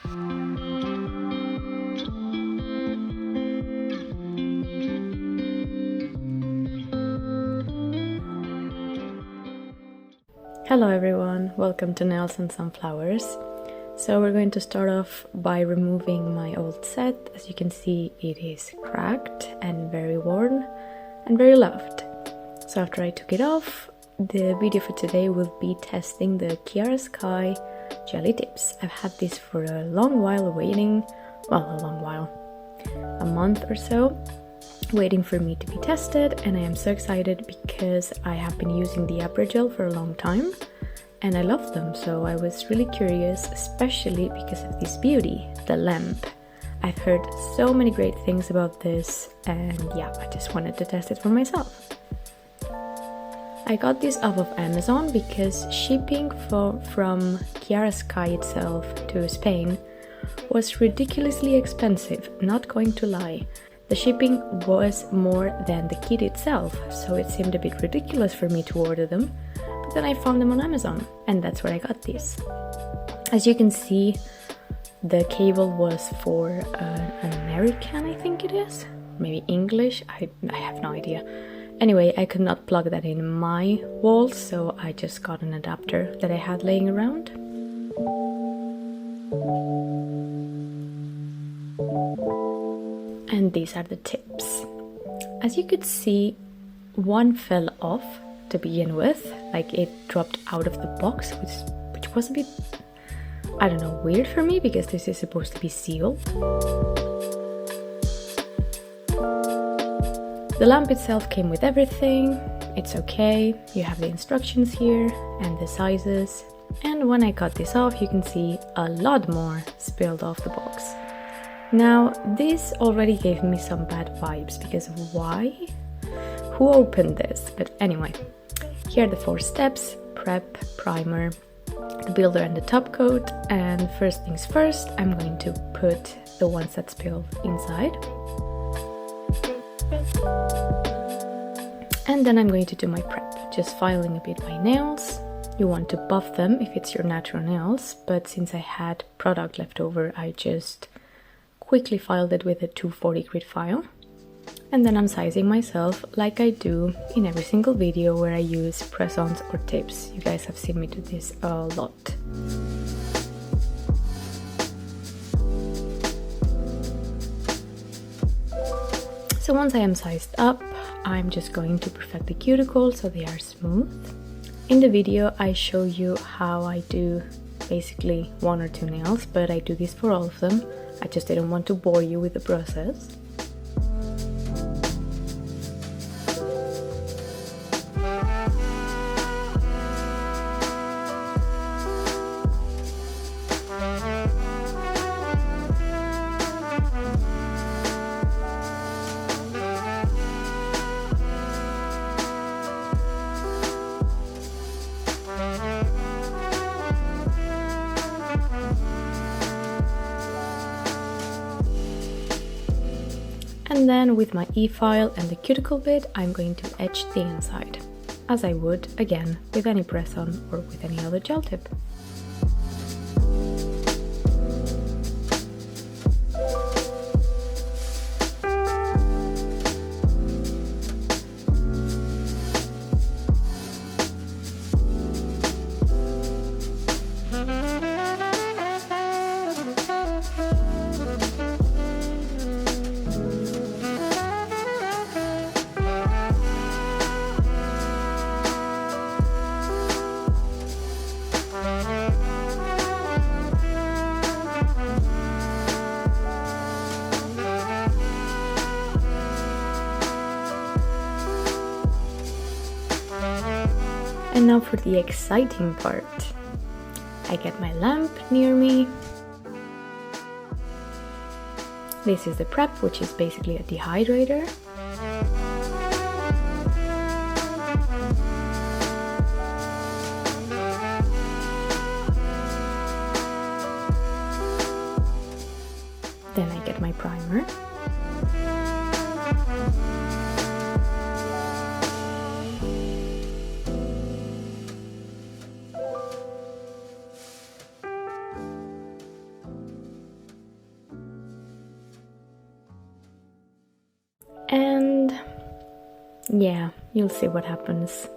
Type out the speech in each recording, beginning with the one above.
Hello everyone, welcome to Nails and Sunflowers. So we're going to start off by removing my old set. As you can see, it is cracked and very worn and very loved. So after I took it off, the video for today will be testing the KIARA SKY Jelly Tips. I've had this for a long while waiting, a month or so, waiting for me to be tested, and I am so excited because I have been using the Abra gel for a long time and I love them, so I was really curious, especially because of this beauty, the lamp. I've heard so many great things about this, and yeah, I just wanted to test it for myself. I got this off of Amazon because shipping from KIARA SKY itself to Spain was ridiculously expensive, not going to lie. The shipping was more than the kit itself, so it seemed a bit ridiculous for me to order them, but then I found them on Amazon, and that's where I got these. As you can see, the cable was for an American, I think it is, maybe English, I have no idea. Anyway, I could not plug that in my wall, so I just got an adapter that I had laying around. And these are the tips. As you could see, one fell off to begin with, like it dropped out of the box, which was a bit, I don't know, weird for me because this is supposed to be sealed. The lamp itself came with everything, it's okay, you have the instructions here and the sizes, and when I cut this off you can see a lot more spilled off the box. Now, this already gave me some bad vibes, because why? Who opened this? But anyway, here are the 4 steps: prep, primer, the builder and the top coat. And first things first, I'm going to put the ones that spilled inside. And then I'm going to do my prep, just filing a bit my nails. You want to buff them if it's your natural nails, but since I had product left over, I just quickly filed it with a 240 grit file, and then I'm sizing myself like I do in every single video where I use press-ons or tips. You guys have seen me do this a lot. So once I am sized up, I'm just going to perfect the cuticles so they are smooth. In the video I show you how I do basically 1 or 2 nails, but I do this for all of them. I just didn't want to bore you with the process. And then with my e-file and the cuticle bit, I'm going to etch the inside, as I would, again, with any press-on or with any other gel tip. And now for the exciting part. I get my lamp near me. This is the prep, which is basically a dehydrator. Then I get my primer. yeah, you'll see what happens.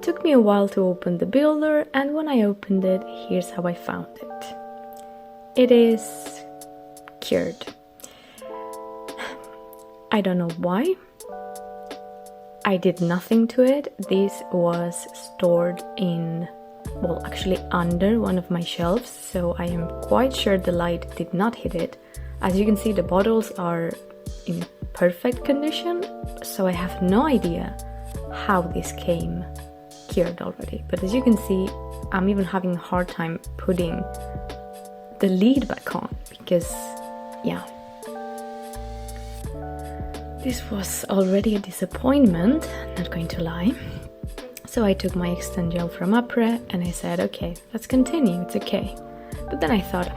Took me a while to open the builder, and when I opened it, here's how I found it. It is cured. I don't know why. I did nothing to it. This was stored in, well, actually under one of my shelves, so I am quite sure the light did not hit it. As you can see, the bottles are in perfect condition, so I have no idea how this came cured already. But as you can see, I'm even having a hard time putting the lid back on because, yeah, this was already a disappointment, not going to lie. So I took my extend gel from Après and I said, okay, let's continue, it's okay. But then I thought,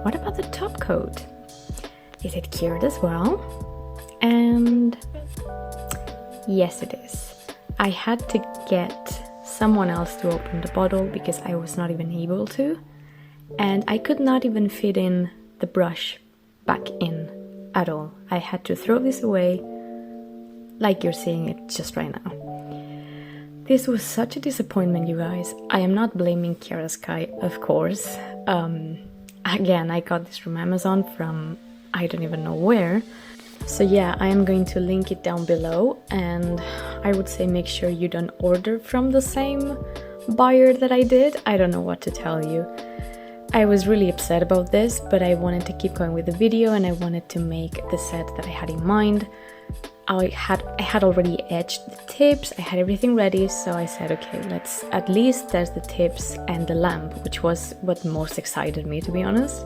what about the top coat? Is it cured as well? And yes, it is. I had to get someone else to open the bottle because I was not even able to. And I could not even fit in the brush back in at all. I had to throw this away like you're seeing it just right now. This was such a disappointment, you guys. I am not blaming KIARA SKY, of course. Again, I got this from Amazon from I don't even know where. So yeah, I am going to link it down below, and I would say make sure you don't order from the same buyer that I did. I don't know what to tell you. I was really upset about this, but I wanted to keep going with the video and I wanted to make the set that I had in mind. I had already etched the tips, I had everything ready, so I said, okay, let's at least test the tips and the lamp, which was what most excited me, to be honest.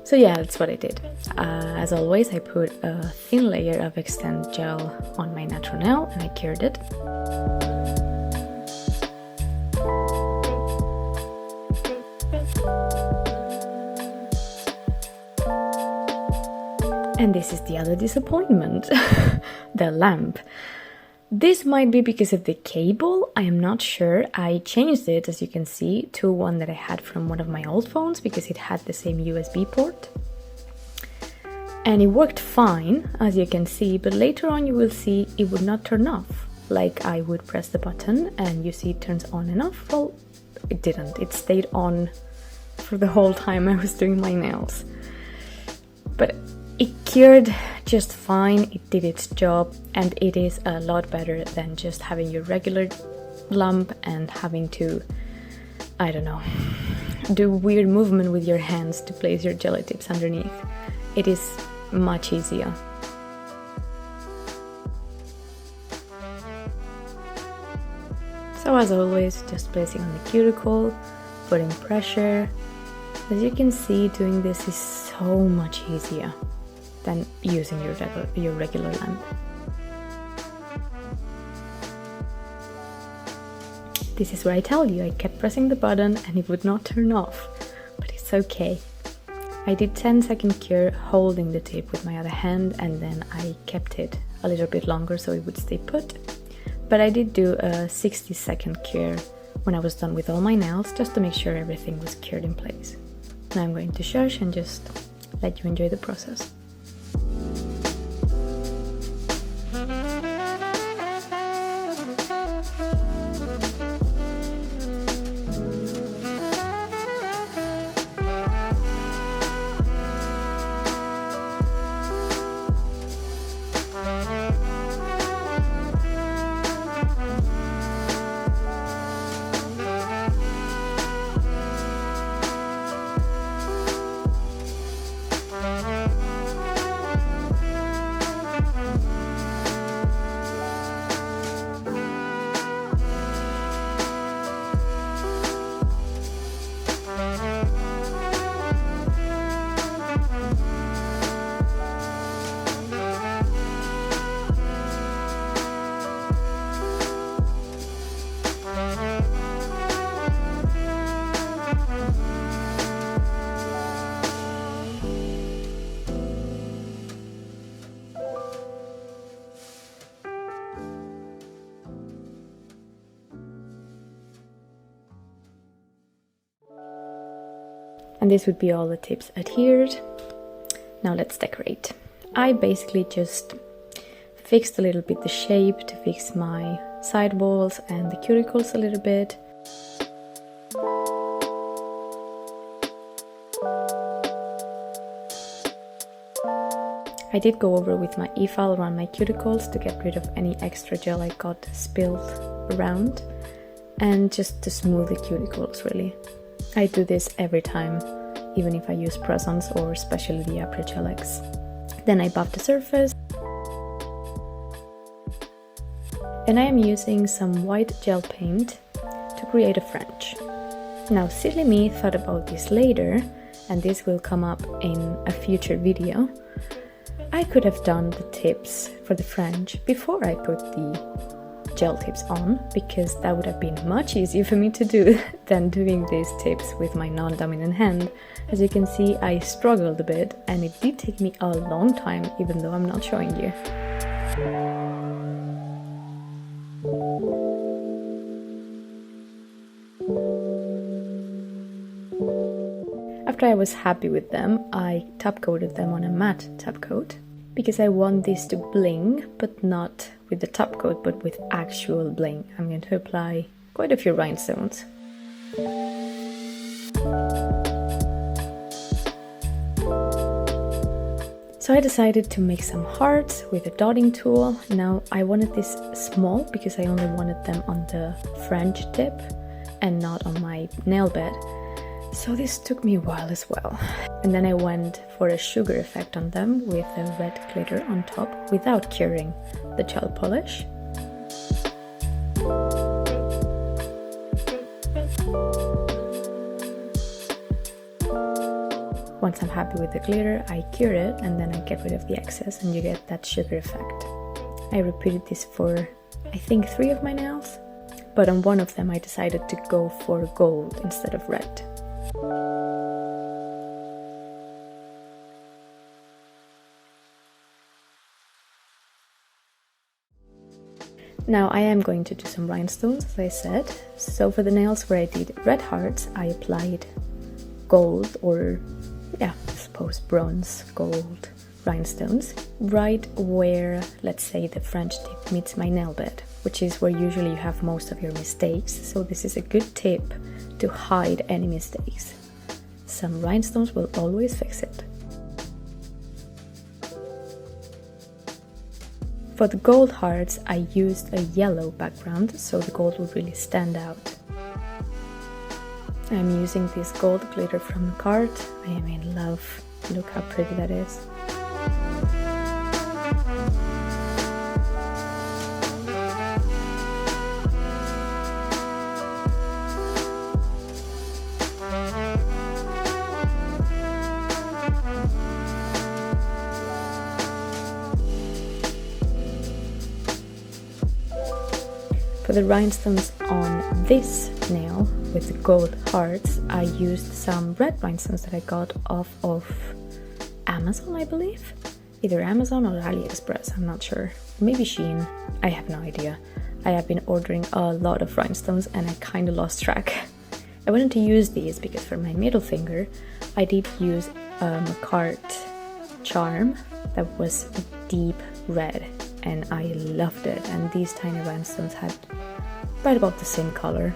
So yeah, that's what I did. As always, I put a thin layer of extend gel on my natural nail and I cured it. And this is the other disappointment, the lamp. This might be because of the cable, I am not sure. I changed it, as you can see, to one that I had from one of my old phones because it had the same USB port. And it worked fine, as you can see, but later on you will see it would not turn off. Like I would press the button and you see it turns on and off. Well, it didn't. It stayed on for the whole time I was doing my nails. But it cured just fine, it did its job, and it is a lot better than just having your regular lamp and having to, I don't know, do weird movement with your hands to place your jelly tips underneath. It is much easier. So as always, just placing on the cuticle, putting pressure. As you can see, doing this is so much easier than using your regular lamp. This is where I tell you, I kept pressing the button and it would not turn off, but it's okay. I did 10-second cure holding the tip with my other hand, and then I kept it a little bit longer so it would stay put. But I did do a 60-second cure when I was done with all my nails, just to make sure everything was cured in place. Now I'm going to shush and just let you enjoy the process. And this would be all the tips adhered. Now let's decorate. I basically just fixed a little bit the shape to fix my side walls and the cuticles a little bit. I did go over with my e-file around my cuticles to get rid of any extra gel I got spilled around, and just to smooth the cuticles really. I do this every time, even if I use press-ons or especially the Apergel X. Then I buff the surface. And I am using some white gel paint to create a French. Now silly me thought about this later, and this will come up in a future video. I could have done the tips for the French before I put the gel tips on, because that would have been much easier for me to do than doing these tips with my non-dominant hand. As you can see, I struggled a bit, and it did take me a long time, even though I'm not showing you. After I was happy with them, I top coated them on a matte top coat, because I want this to bling, but not with the top coat, but with actual bling. I'm going to apply quite a few rhinestones. So I decided to make some hearts with a dotting tool. Now I wanted this small because I only wanted them on the French tip and not on my nail bed. So this took me a while as well. And then I went for a sugar effect on them with a red glitter on top without curing the gel polish. Once I'm happy with the glitter, I cure it and then I get rid of the excess and you get that sugar effect. I repeated this for, I think, 3 of my nails, but on one of them I decided to go for gold instead of red. Now I am going to do some rhinestones, as I said. So for the nails where I did red hearts, I applied gold, or I suppose bronze gold rhinestones, right where, let's say, the French tip meets my nail bed, which is where usually you have most of your mistakes. So this is a good tip to hide any mistakes. Some rhinestones will always fix it. For the gold hearts, I used a yellow background, so the gold would really stand out. I'm using this gold glitter from the cart. I am in love. Look how pretty that is. For the rhinestones on this nail with the gold hearts, I used some red rhinestones that I got off of Amazon, I believe. Either Amazon or AliExpress, I'm not sure. Maybe Shein, I have no idea. I have been ordering a lot of rhinestones and I kind of lost track. I wanted to use these because for my middle finger, I did use a Macart charm that was deep red, and I loved it, and these tiny rhinestones had right about the same color.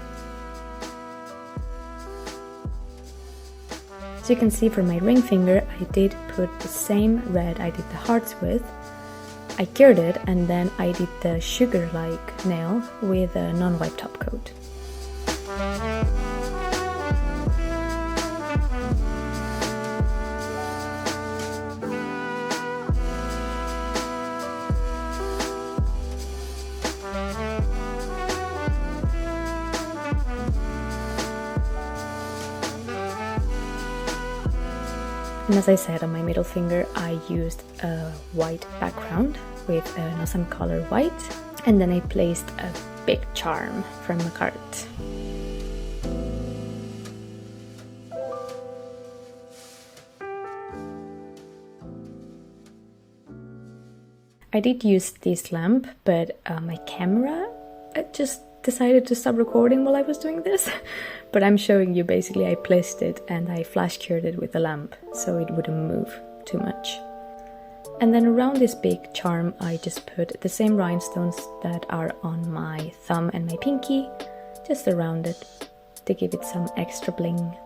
As you can see for my ring finger, I did put the same red I did the hearts with. I cured it and then I did the sugar-like nail with a non-white top coat. And as I said, on my middle finger I used a white background with an awesome color white, and then I placed a big charm from Macart. I did use this lamp, but my camera just decided to stop recording while I was doing this. But I'm showing you, basically I placed it and I flash cured it with a lamp so it wouldn't move too much. And then around this big charm I just put the same rhinestones that are on my thumb and my pinky, just around it to give it some extra bling.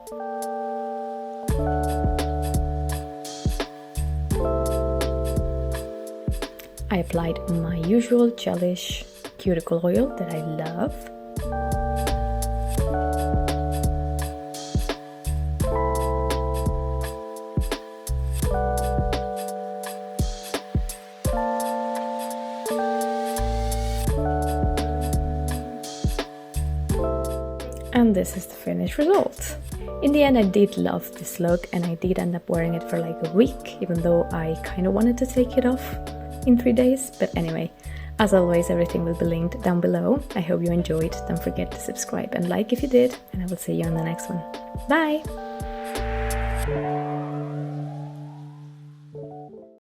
I applied my usual gelish cuticle oil that I love. And this is the finished result. In the end, I did love this look and I did end up wearing it for like a week, even though I kind of wanted to take it off in 3 days. But anyway, as always, everything will be linked down below. I hope you enjoyed. Don't forget to subscribe and like if you did, and I will see you on the next one. Bye!